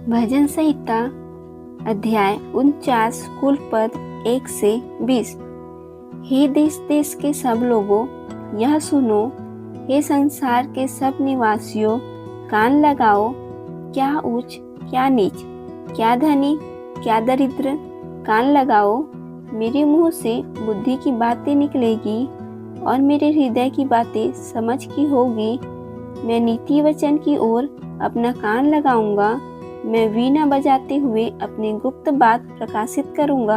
भजन संहिता अध्याय 49 कुल पद 1 से 20। हे देश देश के सब लोगों, यह सुनो, हे संसार के सब निवासियों, कान लगाओ। क्या ऊंच क्या नीच, क्या धनी क्या दरिद्र, कान लगाओ। मेरे मुंह से बुद्धि की बातें निकलेगी और मेरे हृदय की बातें समझ की होगी। मैं नीति वचन की ओर अपना कान लगाऊंगा। मैं वीणा बजाते हुए अपनी गुप्त बात प्रकाशित करूंगा।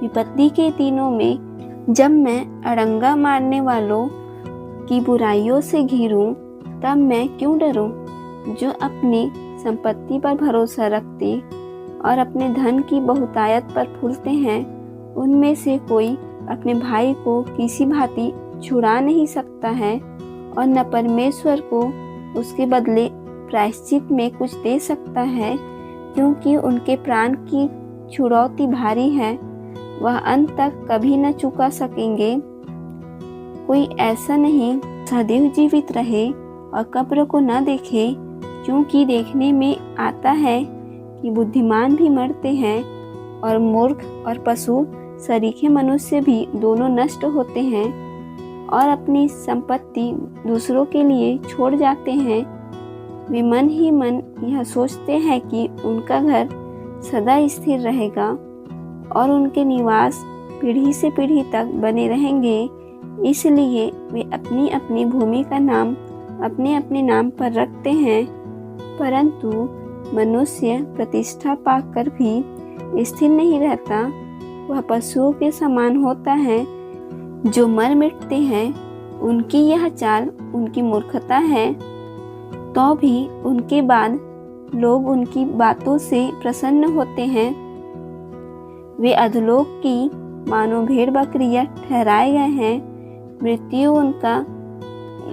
विपत्ति के दिनों में जब मैं अड़ंगा मारने वालों की बुराइयों से घिरूं, तब मैं क्यों डरूं? जो अपनी संपत्ति पर भरोसा रखते और अपने धन की बहुतायत पर फूलते हैं, उनमें से कोई अपने भाई को किसी भांति छुड़ा नहीं सकता है और न परमेश्वर को उसके बदले प्रायश्चित में कुछ दे सकता है, क्योंकि उनके प्राण की छुड़ौती भारी है, वह अंत तक कभी न चुका सकेंगे। कोई ऐसा नहीं सदैव जीवित रहे और कब्र को न देखे, क्योंकि देखने में आता है कि बुद्धिमान भी मरते हैं और मूर्ख और पशु सरीखे मनुष्य भी दोनों नष्ट होते हैं और अपनी संपत्ति दूसरों के लिए छोड़ जाते हैं। वे मन ही मन यह सोचते हैं कि उनका घर सदा स्थिर रहेगा और उनके निवास पीढ़ी से पीढ़ी तक बने रहेंगे। इसलिए वे अपनी अपनी भूमि का नाम अपने अपने नाम पर रखते हैं। परंतु मनुष्य प्रतिष्ठा पाकर भी स्थिर नहीं रहता। वह पशुओं के समान होता है जो मर मिटते हैं। उनकी यह चाल उनकी मूर्खता है, तो भी उनके बाद लोग उनकी बातों से प्रसन्न होते हैं। वे अधोलोक की मानो भेड़ बकरियां ठहराए गए हैं। मृत्यु उनका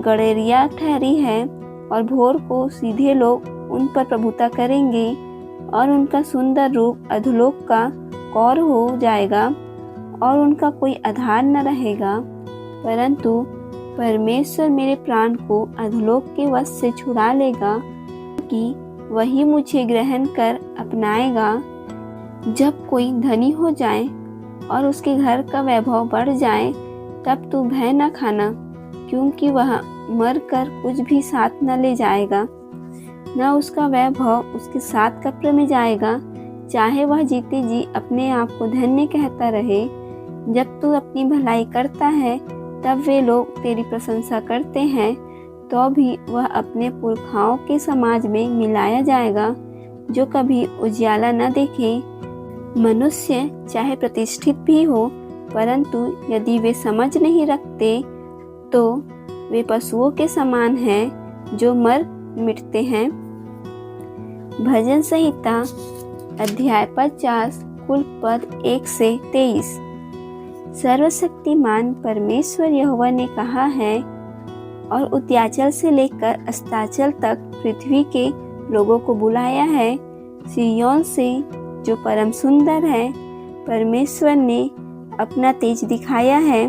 गड़ेरिया ठहरी है और भोर को सीधे लोग उन पर प्रभुता करेंगे और उनका सुंदर रूप अधोलोक का कौर हो जाएगा और उनका कोई आधार न रहेगा। परंतु परमेश्वर मेरे प्राण को अधोलोक के वश से छुड़ा लेगा, कि वही मुझे ग्रहण कर अपनाएगा। जब कोई धनी हो जाए और उसके घर का वैभव बढ़ जाए, तब तू भय न खाना, क्योंकि वह मर कर कुछ भी साथ न ले जाएगा, न उसका वैभव उसके साथ कब्र में जाएगा, चाहे वह जीते जी अपने आप को धन्य कहता रहे। जब तू अपनी भलाई करता है, तब वे लोग तेरी प्रशंसा करते हैं, तो भी वह अपने पुरखाओं के समाज में मिलाया जाएगा, जो कभी उजियाला न देखे। मनुष्य चाहे प्रतिष्ठित भी हो, परंतु यदि वे समझ नहीं रखते, तो वे पशुओं के समान हैं जो मर मिटते हैं। भजन संहिता अध्याय 50 कुल पद 1 से 23। सर्वशक्तिमान परमेश्वर यहोवा ने कहा है, और उद्याचल से लेकर अस्ताचल तक पृथ्वी के लोगों को बुलाया है। सिय्योन से जो परम सुंदर है, परमेश्वर ने अपना तेज दिखाया है।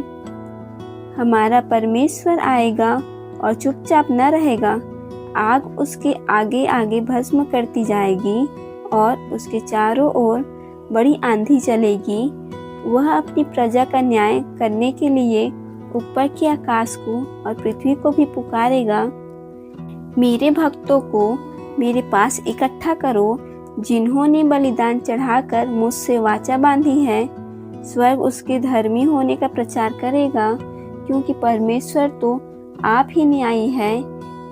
हमारा परमेश्वर आएगा और चुपचाप न रहेगा। आग उसके आगे आगे भस्म करती जाएगी और उसके चारों ओर बड़ी आंधी चलेगी। वह अपनी प्रजा का न्याय करने के लिए ऊपर के आकाश को और पृथ्वी को भी पुकारेगा। मेरे भक्तों को मेरे पास इकट्ठा करो, जिन्होंने बलिदान चढ़ाकर मुझसे वाचा बांधी है। स्वर्ग उसके धर्मी होने का प्रचार करेगा, क्योंकि परमेश्वर तो आप ही न्यायी है।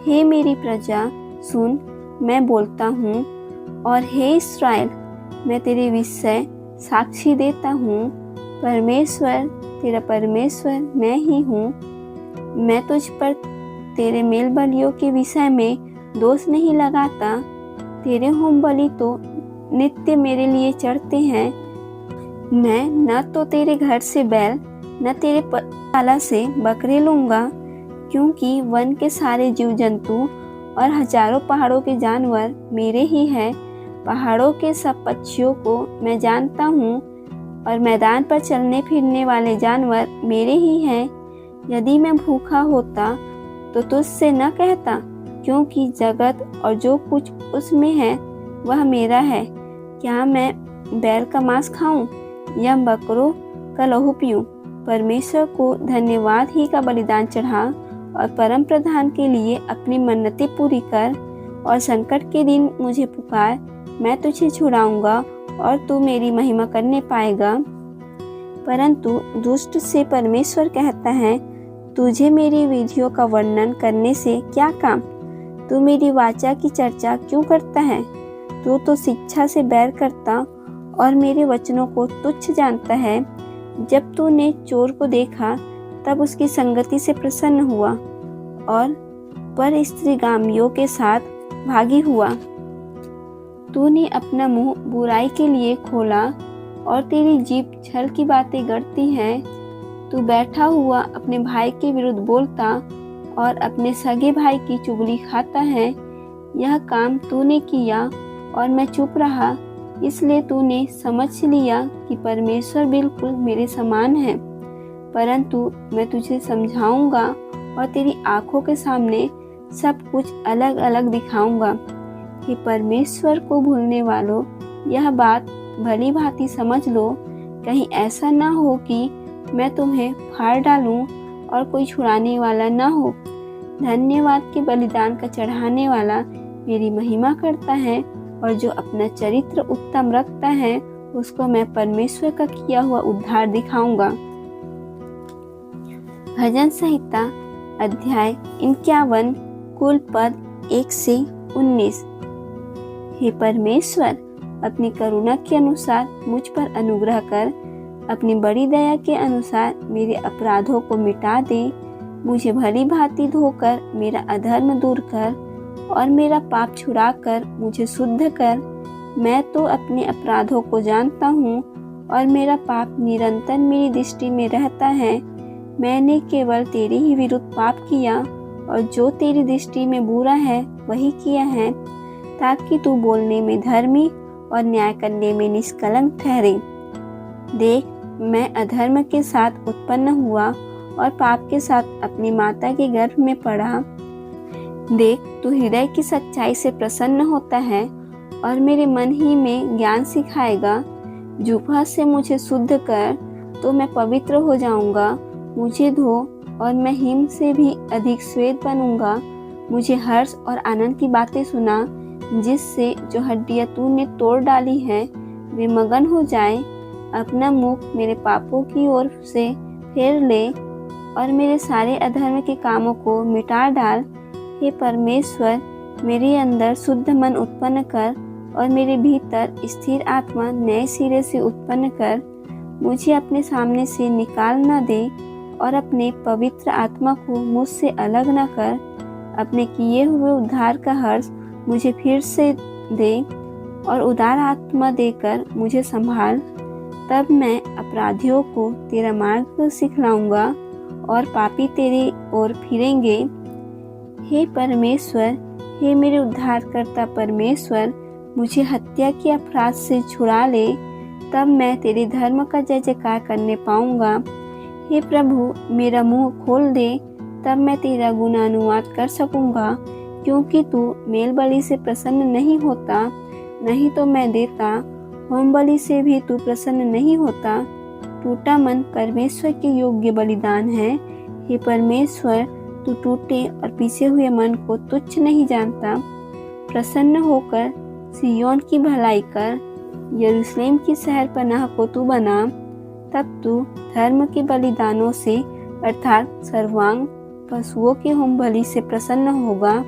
हे मेरी प्रजा, सुन, मैं बोलता हूँ, और हे इस्राएल, मैं तेरे विषय साक्षी देता हूँ। परमेश्वर, तेरा परमेश्वर मैं ही हूँ। मैं तुझ पर तेरे मेल बलियों के विषय में दोष नहीं लगाता। तेरे होम बलि तो नित्य मेरे लिए चढ़ते हैं। मैं न तो तेरे घर से बैल, न तेरे पाला से बकरे लूँगा, क्योंकि वन के सारे जीव जंतु और हजारों पहाड़ों के जानवर मेरे ही हैं। पहाड़ों के सब पक्षियों को मैं जानता हूँ, और मैदान पर चलने फिरने वाले जानवर मेरे ही हैं। यदि मैं भूखा होता तो तुझसे न कहता, क्योंकि जगत और जो कुछ उसमें है वह मेरा है। क्या मैं बैल का मांस खाऊं या बकरों का लहू पीऊं? परमेश्वर को धन्यवाद ही का बलिदान चढ़ा और परम प्रधान के लिए अपनी मन्नतें पूरी कर और संकट के दिन मुझे पुकार। मैं तुझे छुड़ाऊंगा और तू मेरी महिमा करने पाएगा। परंतु दुष्ट से परमेश्वर कहता है, तुझे मेरी विधियों का वर्णन करने से क्या काम? तू मेरी वाचा की चर्चा क्यों करता है? तू तो शिक्षा से बैर करता और मेरे वचनों को तुच्छ जानता है। जब तूने चोर को देखा तब उसकी संगति से प्रसन्न हुआ और पर स्त्रीगामियों के साथ भागी हुआ। तूने अपना मुंह बुराई के लिए खोला और तेरी जीभ छल की बातें गढ़ती है। तू बैठा हुआ अपने भाई के विरुद्ध बोलता और अपने सगे भाई की चुगली खाता है। यह काम तूने किया और मैं चुप रहा, इसलिए तूने समझ लिया कि परमेश्वर बिल्कुल मेरे समान है। परंतु मैं तुझे समझाऊंगा और तेरी आंखों के सामने सब कुछ अलग अलग दिखाऊंगा। कि परमेश्वर को भूलने वालों, यह बात भली भांति समझ लो, कहीं ऐसा ना हो कि मैं तुम्हें फाड़ डालूं और कोई छुड़ाने वाला ना हो। धन्यवाद के बलिदान का चढ़ाने वाला मेरी महिमा करता है और जो अपना चरित्र उत्तम रखता है उसको मैं परमेश्वर का किया हुआ उद्धार दिखाऊंगा। भजन संहिता अध्याय 51 कुल पद 1 से 19। हे परमेश्वर, अपनी करुणा के अनुसार मुझ पर अनुग्रह कर, अपनी बड़ी दया के अनुसार मेरे अपराधों को मिटा दे। मुझे भली भांति धोकर मेरा अधर्म दूर कर और मेरा पाप छुड़ाकर मुझे शुद्ध कर। मैं तो अपने अपराधों को जानता हूँ और मेरा पाप निरंतर मेरी दृष्टि में रहता है। मैंने केवल तेरे ही विरुद्ध पाप किया और जो तेरी दृष्टि में बुरा है वही किया है, ताकि तू बोलने में धर्मी और न्याय करने में निष्कलंक ठहरे। देख, मैं अधर्म के साथ उत्पन्न हुआ और पाप के साथ अपनी माता के गर्भ में पड़ा। देख, तू हृदय की सच्चाई से प्रसन्न होता है और मेरे मन ही में ज्ञान सिखाएगा। जुबा से मुझे शुद्ध कर तो मैं पवित्र हो जाऊंगा। मुझे धो और मैं हिम से भी अधिक श्वेत बनूंगा। मुझे हर्ष और आनंद की बातें सुना, जिससे जो हड्डियां तूने तोड़ डाली हैं वे मगन हो जाएं। अपना मुख मेरे पापों की ओर से फेर ले और मेरे सारे अधर्म के कामों को मिटा डाल। हे परमेश्वर, मेरे अंदर शुद्ध मन उत्पन्न कर और मेरे भीतर स्थिर आत्मा नए सिरे से उत्पन्न कर। मुझे अपने सामने से निकाल न दे और अपने पवित्र आत्मा को मुझसे अलग न कर। अपने किए हुए उद्धार का हर्ष मुझे फिर से दे और उदार आत्मा देकर मुझे संभाल। तब मैं अपराधियों को तेरा मार्ग सिखलाऊंगा और पापी तेरी ओर फिरेंगे। हे परमेश्वर, हे मेरे उद्धारकर्ता परमेश्वर, मुझे हत्या के अपराध से छुड़ा ले, तब मैं तेरे धर्म का जय जयकार करने पाऊंगा। हे प्रभु, मेरा मुंह खोल दे, तब मैं तेरा गुणानुवाद कर सकूंगा, क्योंकि तू मेल बलि से प्रसन्न नहीं होता, नहीं तो मैं देता। होम बलि से भी तू प्रसन्न नहीं होता। टूटा मन परमेश्वर के योग्य बलिदान है। हे परमेश्वर, तू टूटे और पीछे हुए मन को तुच्छ नहीं जानता। प्रसन्न होकर सियोन की भलाई कर, यरूशलेम की शहरपनाह को तू बना। तब तू धर्म के बलिदानों से अर्थात सर्वांग पशुओं के होम बलि से प्रसन्न होगा।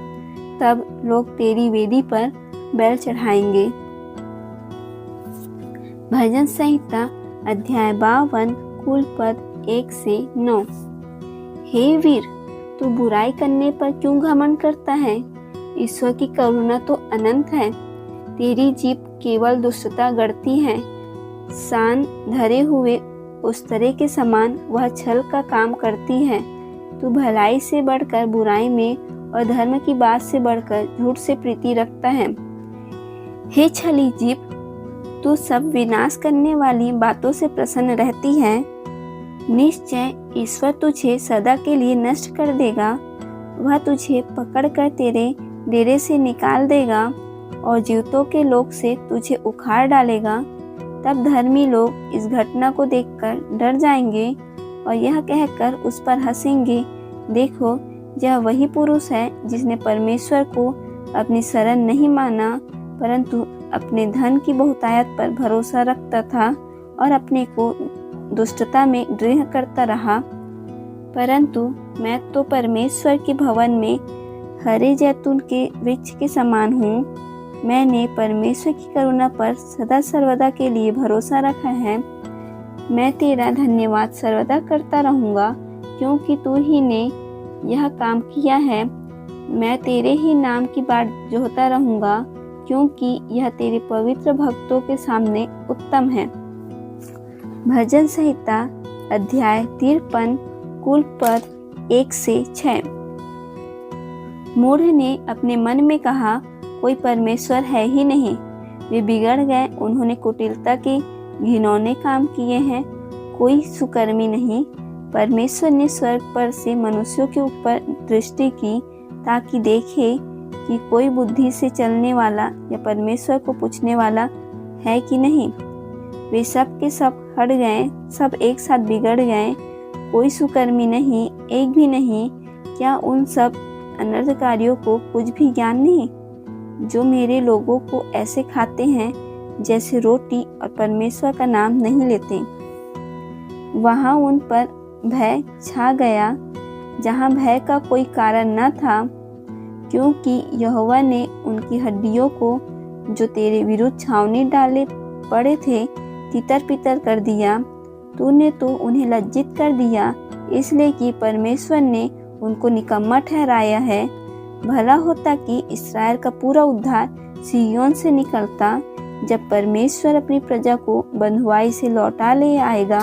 तब लोग तेरी वेदी पर बैल चढ़ाएंगे। भजन संहिता अध्याय 52 कुल पद 1 से 9। हे वीर, तू बुराई करने पर क्यों घमंड करता है? ईश्वर की करुणा तो अनंत है। तेरी जीभ केवल दुष्टता गढ़ती है। सान धरे हुए उस्तरे के समान वह छल का काम करती है। तू भलाई से बढ़कर बुराई में और धर्म की बात से बढ़कर झूठ से प्रीति रखता है। हे छली जीभ, तू सब विनाश करने वाली बातों से प्रसन्न रहती है। निश्चय ईश्वर तुझे सदा के लिए नष्ट कर देगा। वह तुझे पकड़कर तेरे डेरे से निकाल देगा और जीवतों के लोक से तुझे उखाड़ डालेगा। तब धर्मी लोग इस घटना को देखकर डर जाएंगे और यह कहकर उस पर हंसेंगे, देखो यह वही पुरुष है जिसने परमेश्वर को अपनी शरण नहीं माना, परंतु अपने धन की बहुतायत पर भरोसा रखता था और अपने को दुष्टता में दृढ़ करता रहा। परंतु मैं तो परमेश्वर के भवन में हरे जैतून के वृक्ष के समान हूँ। मैंने परमेश्वर की करुणा पर सदा सर्वदा के लिए भरोसा रखा है। मैं तेरा धन्यवाद सर्वदा करता रहूँगा, क्योंकि तू ही ने यह काम किया है। मैं तेरे ही नाम की बाट जोहता रहूँगा, क्योंकि यह तेरे पवित्र भक्तों के सामने उत्तम है। भजन संहिता अध्याय 53 कुल पद 1 से 6। मूढ़ ने अपने मन में कहा, कोई परमेश्वर है ही नहीं। वे बिगड़ गए, उन्होंने कुटिलता के घिनौने काम किए हैं। कोई सुकर्मी नहीं। परमेश्वर ने स्वर्ग पर से मनुष्यों के ऊपर दृष्टि की, ताकि देखे कि कोई बुद्धि से चलने वाला या परमेश्वर को पूछने वाला है कि नहीं। वे सब के सब हट गए, सब एक साथ बिगड़ गए। कोई सुकर्मी नहीं, एक भी नहीं। क्या उन सब अनर्थकारियों को कुछ भी ज्ञान नहीं, जो मेरे लोगों को ऐसे खाते हैं जैसे रोटी और परमेश्वर का नाम नहीं लेते। वहाँ उन पर भय छा गया, जहाँ भय का कोई कारण न था, क्योंकि यहोवा ने उनकी हड्डियों को, जो तेरे विरुद्ध छावनी डाले पड़े थे, तितर पितर कर दिया। तूने तो उन्हें लज्जित कर दिया, इसलिए कि परमेश्वर ने उनको निकम्मा ठहराया है। भला होता कि इस्राएल का पूरा उद्धार सिय्योन से निकलता। जब परमेश्वर अपनी प्रजा को बंधुआई से लौटा ले आएगा,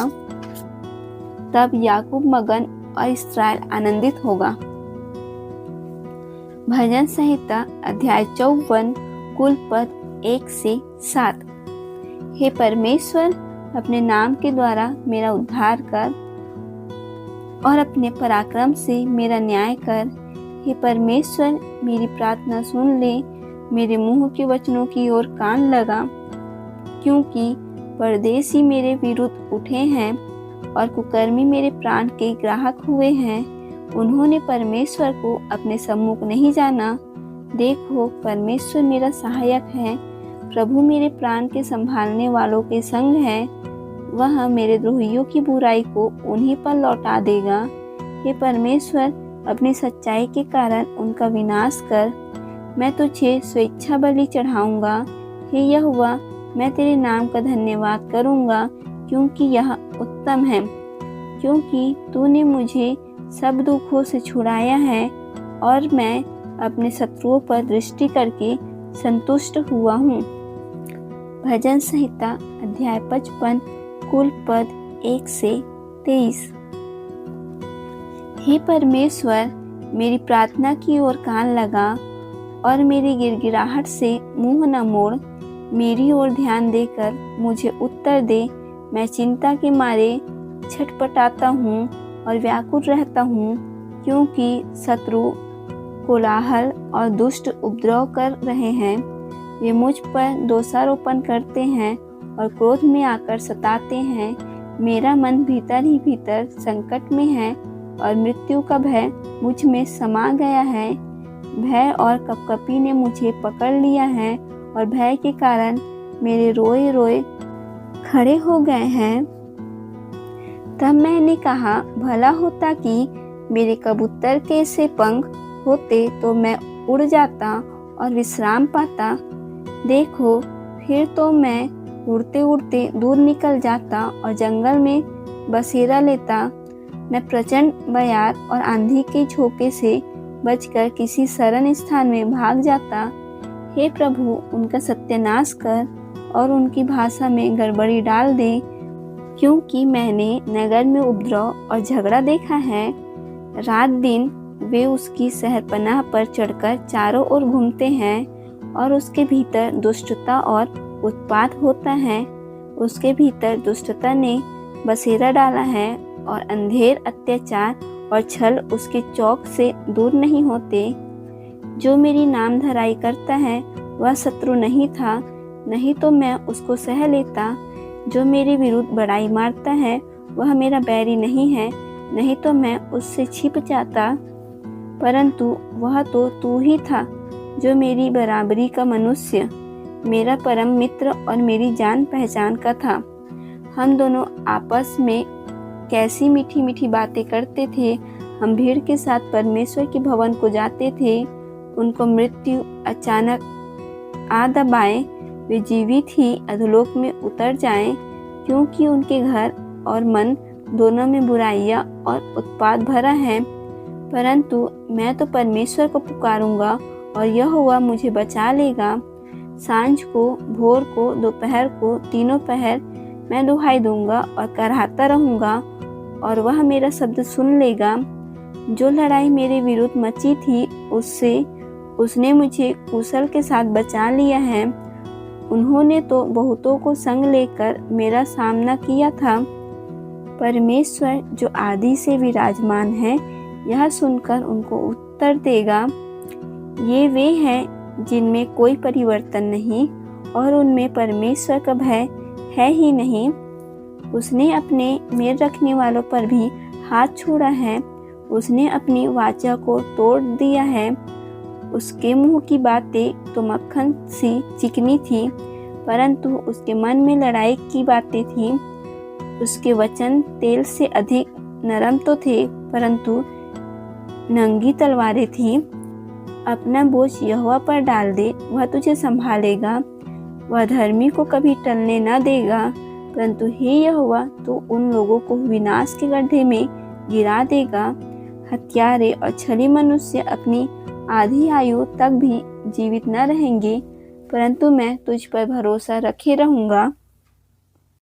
तब याकूब मगन और इस्राएल आनंदित होगा। भजन संहिता अध्याय 54 कुल पद 1 से 7। हे परमेश्वर, अपने नाम के द्वारा मेरा उद्धार कर और अपने पराक्रम से मेरा न्याय कर। हे परमेश्वर, मेरी प्रार्थना सुन ले, मेरे मुंह के वचनों की ओर कान लगा, क्योंकि परदेसी मेरे विरुद्ध उठे हैं और कुकर्मी मेरे प्राण के ग्राहक हुए हैं। उन्होंने परमेश्वर को अपने सम्मुख नहीं जाना। देखो, परमेश्वर मेरा सहायक है। प्रभु मेरे प्राण के संभालने वालों के संग है। वह मेरे द्रोहियों की बुराई को उन्हीं पर लौटा देगा। हे परमेश्वर, अपनी सच्चाई के कारण उनका विनाश कर। मैं तुझे स्वेच्छा बलि चढ़ाऊंगा। हे यहोवा, मैं तेरे नाम का धन्यवाद करूंगा, क्योंकि यह उत्तम है। क्योंकि तूने मुझे सब दुखों से छुड़ाया है और मैं अपने शत्रुओं पर दृष्टि करके संतुष्ट हुआ हूँ। भजन संहिता अध्याय 55 कुल पद 1 से 23। हे परमेश्वर, मेरी प्रार्थना की ओर कान लगा और मेरी गिड़गिड़ाहट से मुंह न मोड़। मेरी ओर ध्यान देकर मुझे उत्तर दे। मैं चिंता के मारे छटपटाता हूँ और व्याकुल रहता हूँ, क्योंकि शत्रु कोलाहल और दुष्ट उपद्रव कर रहे हैं। वे मुझ पर दोषारोपण करते हैं और क्रोध में आकर सताते हैं। मेरा मन भीतर ही भीतर संकट में है और मृत्यु का भय मुझ में समा गया है। भय और कपकपी ने मुझे पकड़ लिया है और भय के कारण मेरे रोए रोए खड़े हो गए हैं। तब मैंने कहा, भला होता कि मेरे कबूतर के से पंख होते तो मैं उड़ जाता और विश्राम पाता। देखो, फिर तो मैं उड़ते उड़ते दूर निकल जाता और जंगल में बसेरा लेता। मैं प्रचंड बयार और आंधी के झोंके से बचकर किसी शरण स्थान में भाग जाता। हे प्रभु, उनका सत्यानाश कर और उनकी भाषा में गड़बड़ी डाल दे, क्योंकि मैंने नगर में उपद्रव और झगड़ा देखा है। रात दिन वे उसकी शहरपनाह पर चढ़कर चारों ओर घूमते हैं और उसके भीतर दुष्टता और उत्पात होता है। उसके भीतर दुष्टता ने बसेरा डाला है और अंधेर, अत्याचार और छल उसके चौक से दूर नहीं होते। जो मेरी नाम धराई करता है वह शत्रु नहीं था, नहीं तो मैं उसको सह लेता। जो मेरे विरुद्ध बड़ाई मारता है वह मेरा बैरी नहीं है, नहीं तो मैं उससे छिप जाता। परंतु वह तो तू ही था, जो मेरी बराबरी का मनुष्य, मेरा परम मित्र और मेरी जान पहचान का था। हम दोनों आपस में कैसी मीठी मीठी बातें करते थे। हम भीड़ के साथ परमेश्वर के भवन को जाते थे। उनको मृत्यु अचानक आ दबाए, वे जीवित ही अधोलोक में उतर जाएं, क्योंकि उनके घर और मन दोनों में बुराइयां और उत्पात भरा है। परंतु मैं तो परमेश्वर को पुकारूंगा और यहोवा मुझे बचा लेगा। सांझ को, भोर को, दोपहर को, तीनों पहर मैं दुहाई दूंगा और कराहता रहूंगा, और वह मेरा शब्द सुन लेगा। जो लड़ाई मेरे विरुद्ध मची थी उसने मुझे कुशल के साथ बचा लिया है। उन्होंने तो बहुतों को संग लेकर मेरा सामना किया था। परमेश्वर जो आदि से विराजमान है, यह सुनकर उनको उत्तर देगा। ये वे हैं जिनमें कोई परिवर्तन नहीं और उनमें परमेश्वर का भय है ही नहीं। उसने अपने मेल रखने वालों पर भी हाथ छोड़ा है। उसने अपनी वाचा को तोड़ दिया है। उसके मुंह की बातें तो मक्खन सी चिकनी थी, परंतु उसके मन में लड़ाई की बातें थी। उसके वचन तेल से अधिक नरम तो थे, परंतु नंगी तलवारें थी। अपना बोझ यहोवा पर डाल दे, वह तुझे संभालेगा। वह धर्मी को कभी टलने न देगा, परंतु हे यहोवा, तू उन लोगों को विनाश के गड्ढे में गिरा देगा। हत्यारे और छली मनुष्य अपनी आधी आयु तक भी जीवित न रहेंगे, परंतु मैं तुझ पर भरोसा रखे रहूंगा।